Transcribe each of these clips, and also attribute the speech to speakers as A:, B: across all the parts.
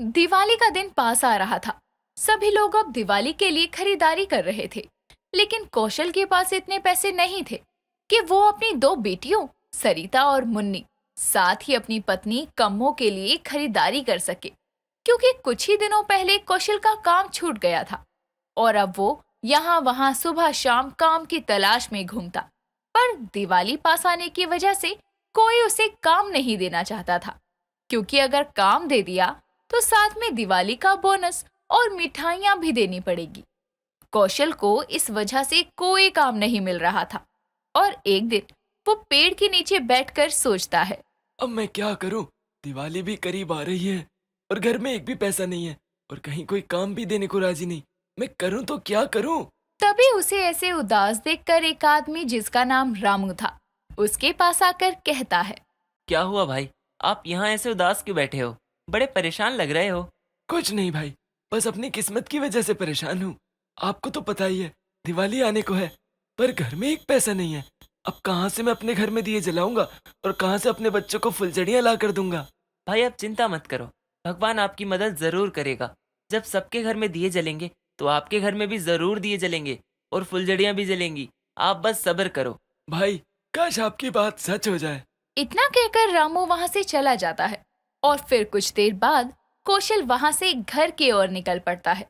A: दिवाली का दिन पास आ रहा था। सभी लोग अब दिवाली के लिए खरीदारी कर रहे थे, लेकिन कौशल के पास इतने पैसे नहीं थे कि वो अपनी दो बेटियों सरिता और मुन्नी, साथ ही अपनी पत्नी कम्मो के लिए खरीदारी कर सके, क्योंकि कुछ ही दिनों पहले कौशल का काम छूट गया था और अब वो यहाँ वहाँ सुबह शाम काम की तलाश में घूमता। पर दिवाली पास आने की वजह से कोई उसे काम नहीं देना चाहता था, क्योंकि अगर काम दे दिया तो साथ में दिवाली का बोनस और मिठाइयां भी देनी पड़ेगी। कौशल को इस वजह से कोई काम नहीं मिल रहा था और एक दिन वो पेड़ के नीचे बैठकर सोचता है।
B: अब मैं क्या करूं? दिवाली भी करीब आ रही है और घर में एक भी पैसा नहीं है और कहीं कोई काम भी देने को राजी नहीं। मैं करूं तो क्या करूं?
A: तभी उसे ऐसे उदास देखकर एक आदमी जिसका नाम रामू था, उसके पास आकर कहता है।
C: क्या हुआ भाई? आप यहाँ ऐसे उदास क्यों बैठे हो? बड़े परेशान लग रहे हो।
B: कुछ नहीं भाई, बस अपनी किस्मत की वजह से परेशान हूँ। आपको तो पता ही है, दिवाली आने को है पर घर में एक पैसा नहीं है। अब कहाँ से मैं अपने घर में दिए जलाऊंगा और कहाँ से अपने बच्चों को फुलझड़ियाँ ला कर दूंगा?
C: भाई आप चिंता मत करो, भगवान आपकी मदद जरूर करेगा। जब सबके घर में दिए जलेंगे तो आपके घर में भी जरूर दिए जलेंगे और फुलझड़ियाँ भी जलेंगी। आप बस सब्र करो।
B: भाई, काश आपकी बात सच हो जाए।
A: इतना कहकर रामू वहां से चला जाता है और फिर कुछ देर बाद कौशल वहां से घर की ओर निकल पड़ता है।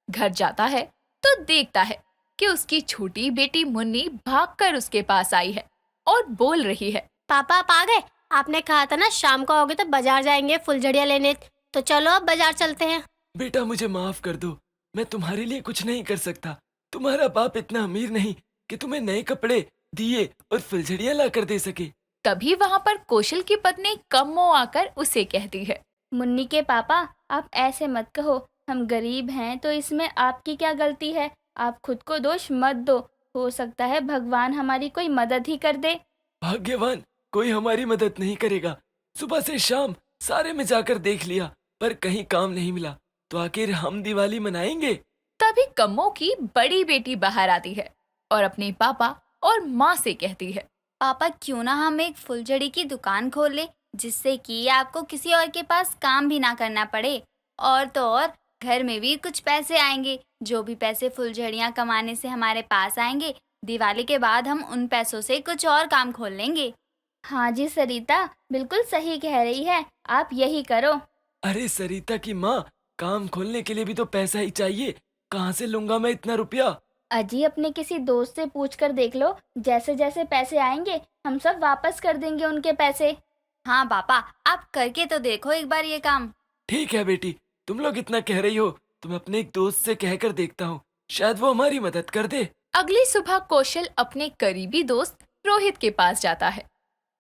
A: घर जाता है तो देखता है कि उसकी छोटी बेटी मुन्नी भागकर उसके पास आई है और बोल रही है।
D: पापा आप आ गए। आपने कहा था ना शाम को आओगे तो बाजार जाएंगे फुलझड़ियाँ लेने, तो चलो अब बाजार चलते हैं।
B: बेटा, मुझे माफ कर दो, मैं तुम्हारे लिए कुछ नहीं कर सकता। तुम्हारा बाप इतना अमीर नहीं कि तुम्हें नए कपड़े, दिए और फुलझड़ियाँ ला कर दे सके।
A: तभी वहां पर कौशल की पत्नी कम्मो आकर उसे कहती है।
E: मुन्नी के पापा, आप ऐसे मत कहो, हम गरीब हैं तो इसमें आपकी क्या गलती है। आप खुद को दोष मत दो, हो सकता है भगवान हमारी कोई मदद ही कर दे।
B: भाग्यवान, कोई हमारी मदद नहीं करेगा। सुबह से शाम सारे में जाकर देख लिया पर कहीं काम नहीं मिला, तो आखिर हम दिवाली मनाएंगे?
A: तभी कम्मो की बड़ी बेटी बाहर आती है और अपने पापा और माँ से कहती है।
E: पापा क्यों ना हम एक फुलझड़ी की दुकान खोल ले, जिससे कि आपको किसी और के पास काम भी ना करना पड़े, और तो और घर में भी कुछ पैसे आएंगे। जो भी पैसे फुलझड़ियाँ कमाने से हमारे पास आएंगे, दिवाली के बाद हम उन पैसों से कुछ और काम खोल लेंगे। हाँ जी सरिता, बिल्कुल सही कह रही है, आप यही करो।
B: अरे सरिता की माँ, काम खोलने के लिए भी तो पैसा ही चाहिए। कहाँ से लूंगा मैं इतना रुपया?
E: अजी अपने किसी दोस्त से पूछ कर देख लो, जैसे जैसे पैसे आएंगे हम सब वापस कर देंगे उनके पैसे।
D: हाँ पापा, आप करके तो देखो एक बार ये काम।
B: ठीक है बेटी, तुम लोग इतना कह रही हो तो मैं अपने एक दोस्त से कहकर देखता हूँ, शायद वो हमारी मदद कर दे।
A: अगली सुबह कौशल अपने करीबी दोस्त रोहित के पास जाता है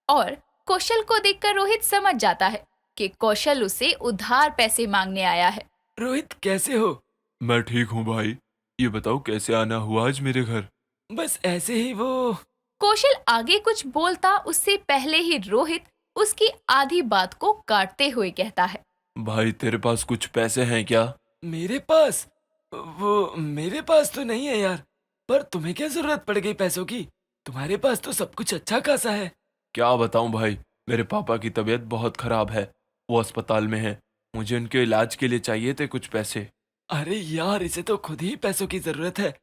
A: और कौशल को देखकर रोहित समझ जाता है कि कौशल उसे उधार पैसे मांगने आया है।
B: रोहित, कैसे हो?
F: मैं ठीक हूँ भाई। ये बताओ कैसे आना हुआ आज मेरे घर?
B: बस ऐसे ही वो।
A: कौशल आगे कुछ बोलता उससे पहले ही रोहित उसकी आधी बात को काटते हुए कहता है।
F: भाई तेरे पास कुछ पैसे हैं क्या?
B: मेरे पास? वो मेरे पास तो नहीं है यार, पर तुम्हें क्या जरूरत पड़ गई पैसों की? तुम्हारे पास तो सब कुछ अच्छा खासा है।
F: क्या बताऊं भाई, मेरे पापा की तबीयत बहुत खराब है, वो अस्पताल में है। मुझे उनके इलाज के लिए चाहिए थे कुछ पैसे।
B: अरे यार, इसे तो खुद ही पैसों की जरूरत है,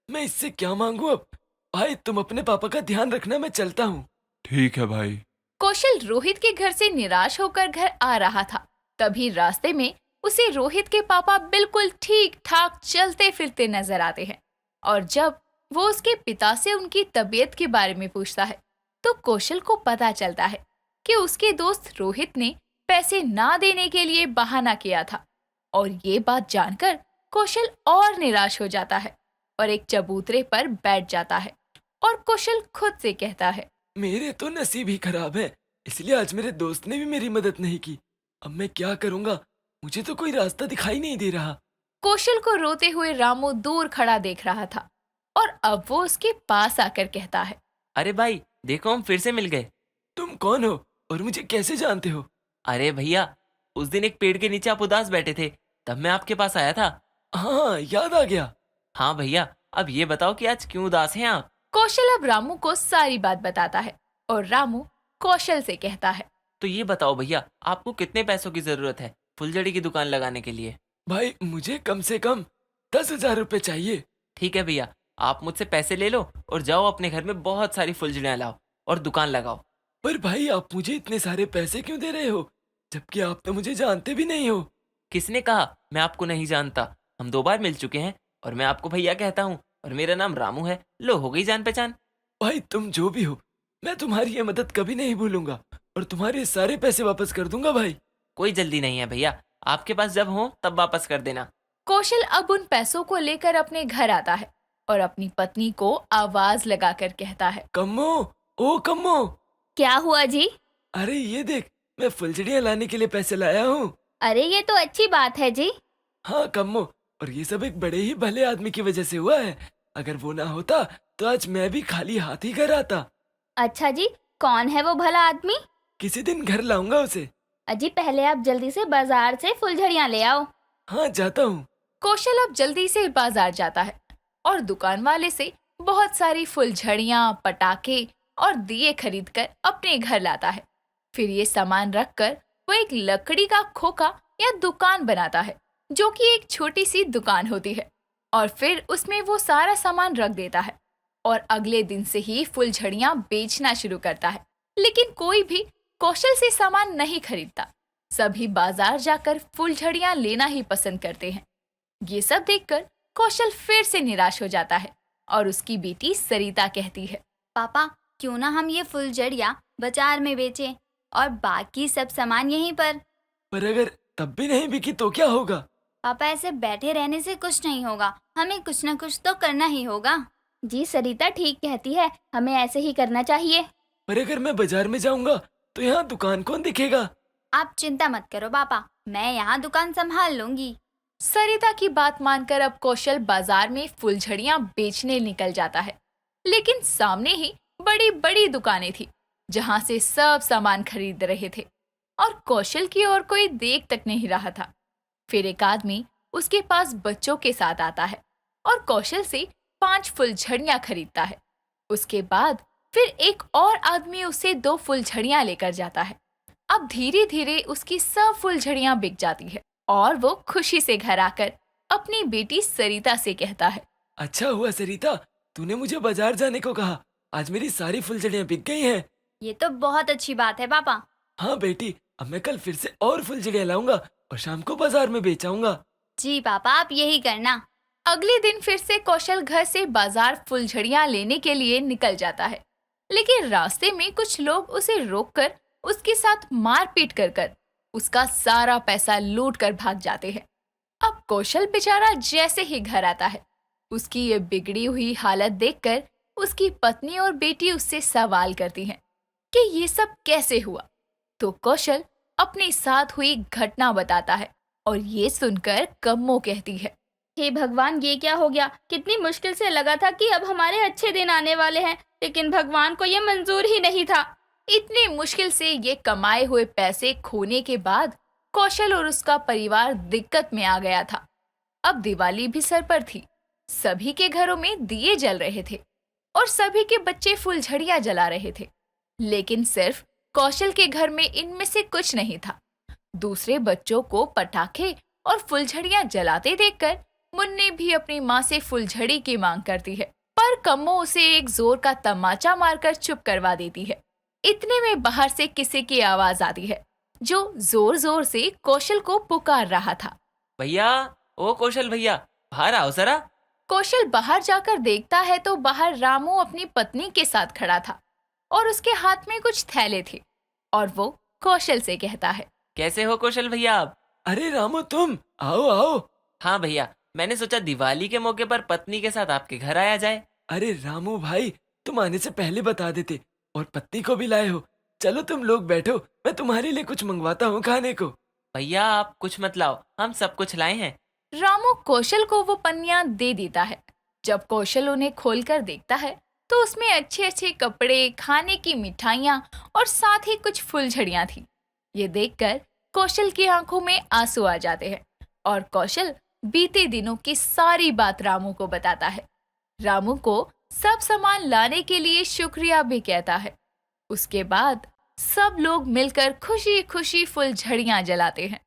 B: मैं इससे क्या मांगू अब? भाई तुम अपने पापा का ध्यान रखना, मैं चलता हूँ।
F: ठीक है भाई।
A: कौशल रोहित के घर से निराश होकर घर आ रहा था। तभी रास्ते में उसे रोहित के पापा बिल्कुल ठीक ठाक चलते फिरते नजर आते हैं और जब वो उसके पिता से उनकी तबीयत के बारे में पूछता है तो कौशल को पता चलता है कि उसके दोस्त रोहित ने पैसे ना देने के लिए बहाना किया था। और ये बात जानकर कौशल और निराश हो जाता है और एक चबूतरे पर बैठ जाता है और कौशल खुद से कहता है।
B: मेरे तो नसीब ही खराब है, इसलिए आज मेरे दोस्त ने भी मेरी मदद नहीं की। अब मैं क्या करूँगा? मुझे तो कोई रास्ता दिखाई नहीं दे रहा।
A: कौशल को रोते हुए रामू दूर खड़ा देख रहा था और अब वो उसके पास आकर कहता है।
C: अरे भाई देखो, हम फिर से मिल गए।
B: तुम कौन हो और मुझे कैसे जानते हो?
C: अरे भैया, उस दिन एक पेड़ के नीचे आप उदास बैठे थे, तब मैं आपके पास आया था।
B: हाँ, याद आ गया।
C: हाँ भैया, अब ये बताओ कि आज क्यों उदास हैं आप?
A: कौशल अब रामू को सारी बात बताता है और रामू कौशल से कहता है।
C: तो ये बताओ भैया, आपको कितने पैसों की जरूरत है? फुलझड़ी की दुकान लगाने के लिए।
B: भाई मुझे कम से कम 10,000 रुपए चाहिए।
C: ठीक है भैया, आप मुझसे पैसे ले लो और जाओ अपने घर में बहुत सारी फुलझड़ियाँ लाओ और दुकान लगाओ।
B: पर भाई आप मुझे इतने सारे पैसे क्यों दे रहे हो, जबकि आप तो मुझे जानते भी नहीं हो।
C: किसने कहा मैं आपको नहीं जानता? हम 2 बार मिल चुके हैं और मैं आपको भैया कहता हूँ और मेरा नाम रामू है। लो, हो गई जान पहचान।
B: भाई तुम जो भी हो, मैं तुम्हारी ये मदद कभी नहीं भूलूंगा और तुम्हारे सारे पैसे वापस कर दूंगा भाई।
C: कोई जल्दी नहीं है भैया, आपके पास जब हो तब वापस कर देना।
A: कौशल अब उन पैसों को लेकर अपने घर आता है और अपनी पत्नी को आवाज लगाकर कहता है,
B: कम्मो, ओ कम्मो,
E: क्या हुआ जी?
B: अरे ये देख, मैं फुलझड़ियाँ लाने के लिए पैसे लाया हूँ।
E: अरे ये तो अच्छी बात है जी।
B: हाँ कम्मो, और ये सब एक बड़े ही भले आदमी की वजह से हुआ है। अगर वो ना होता तो आज मैं भी खाली हाथ ही घर आता।
E: अच्छा जी, कौन है वो भला आदमी?
B: किसी दिन घर लाऊंगा उसे।
E: अजी पहले आप जल्दी से बाजार से फुलझड़ियाँ ले आओ।
B: हाँ जाता हूँ।
A: कौशल अब जल्दी से बाजार जाता है और दुकान वाले से बहुत सारी फुलझड़ियाँ, पटाखे और दिए खरीदकर अपने घर लाता है। फिर ये सामान रखकर वो एक लकड़ी का खोखा या दुकान बनाता है, जो कि एक छोटी सी दुकान होती है, और फिर उसमें वो सारा सामान रख देता है और अगले दिन से ही फुलझड़ियाँ बेचना शुरू करता है। लेकिन कोई भी कौशल से सामान नहीं खरीदता। सभी बाजार जाकर फुलझड़ियाँ लेना ही पसंद करते हैं। ये सब देखकर कौशल फिर से निराश हो जाता है और उसकी बेटी सरिता कहती है,
E: पापा क्यों ना हम ये फुलझड़ियाँ बाजार में बेचें और बाकी सब सामान यहीं पर।
B: पर अगर तब भी नहीं बिकी तो क्या होगा?
E: पापा ऐसे बैठे रहने से कुछ नहीं होगा, हमें कुछ ना कुछ तो करना ही होगा। जी सरिता ठीक कहती है, हमें ऐसे ही करना चाहिए।
B: पर अगर मैं बाजार में जाऊंगा तो यहाँ दुकान कौन दिखेगा?
E: आप चिंता मत करो पापा, मैं यहाँ दुकान संभाल लूंगी।
A: सरिता की बात मानकर अब कौशल बाजार में फुलझड़ियाँ बेचने निकल जाता है। लेकिन सामने ही बड़ी बड़ी दुकानें थी जहाँ से सब सामान खरीद रहे थे और कौशल की ओर कोई देख तक नहीं रहा था। फिर एक आदमी उसके पास बच्चों के साथ आता है और कौशल से 5 फुलझड़ियाँ खरीदता है। उसके बाद फिर एक और आदमी उसे 2 फुलझड़ियाँ लेकर जाता है। अब धीरे धीरे उसकी सब फुलझड़ियाँ बिक जाती है और वो खुशी से घर आकर अपनी बेटी सरिता से कहता है,
B: अच्छा हुआ सरिता, तूने मुझे बाजार जाने को कहा। आज मेरी सारी फुलझड़ियाँ बिक गई हैं।
E: ये तो बहुत अच्छी बात है पापा।
B: हाँ बेटी, अब मैं कल फिर से और फुलझड़ियाँ लाऊंगा और शाम को बाजार में बेचाऊंगा।
E: जी पापा, आप यही करना।
A: अगले दिन फिर से कौशल घर से बाजार फुलझड़ियाँ लेने के लिए निकल जाता है। लेकिन रास्ते में कुछ लोग उसे रोककर उसके साथ मारपीट कर उसका सारा पैसा लूट कर भाग जाते हैं। अब कौशल बेचारा जैसे ही घर आता है, उसकी ये बिगड़ी हुई हालत देखकर उसकी पत्नी और बेटी उससे सवाल करती हैं कि ये सब कैसे हुआ। तो कौशल अपने साथ हुई घटना बताता है और ये सुनकर कम्मो कहती है,
E: हे भगवान, ये क्या हो गया? कितनी मुश्किल से लगा था कि अब हमारे अच्छे दिन आने वाले हैं, लेकिन भगवान को ये मंजूर ही नहीं था।
A: इतनी मुश्किल से ये कमाए हुए पैसे खोने के बाद कौशल और उसका परिवार दिक्कत में आ गया था। अब दिवाली भी सर पर थी। सभी के घरों में दिए जल रहे थे और सभी के बच्चे फुलझड़ियाँ जला रहे थे, लेकिन सिर्फ कौशल के घर में इनमें से कुछ नहीं था। दूसरे बच्चों को पटाखे और फुलझड़ियाँ जलाते देखकर मुन्नी भी अपनी माँ से फुलझड़ी की मांग करती है, पर कम्मो उसे एक जोर का तमाचा मारकर चुप करवा देती है। इतने में बाहर से किसी की आवाज आती है जो जोर जोर से कौशल को पुकार रहा था।
C: भैया, ओ कौशल भैया, बाहर आओ जरा।
A: कौशल बाहर जाकर देखता है तो बाहर रामू अपनी पत्नी के साथ खड़ा था और उसके हाथ में कुछ थैले थे और वो कौशल से कहता है,
C: कैसे हो कौशल भैया आप?
B: अरे रामू, तुम आओ आओ।
C: हाँ भैया, मैंने सोचा दिवाली के मौके पर पत्नी के साथ आपके घर आया जाए।
B: अरे रामू भाई, तुम आने से पहले बता देते, और पत्नी को भी लाए हो। चलो तुम लोग बैठो, मैं तुम्हारे लिए कुछ मंगवाता हूँ खाने को।
C: भैया आप कुछ मत लाओ, हम सब कुछ लाए हैं।
A: रामू कौशल को वो पन्नियां दे देता है। जब कौशल उन्हें खोलकर देखता है तो उसमें अच्छे अच्छे कपड़े, खाने की मिठाइयाँ और साथ ही कुछ फुलझड़ियाँ थी। ये देखकर कौशल की आंखों में आंसू आ जाते हैं और कौशल बीते दिनों की सारी बात रामू को बताता है। रामू को सब सामान लाने के लिए शुक्रिया भी कहता है। उसके बाद सब लोग मिलकर खुशी खुशी फुलझड़ियाँ जलाते हैं।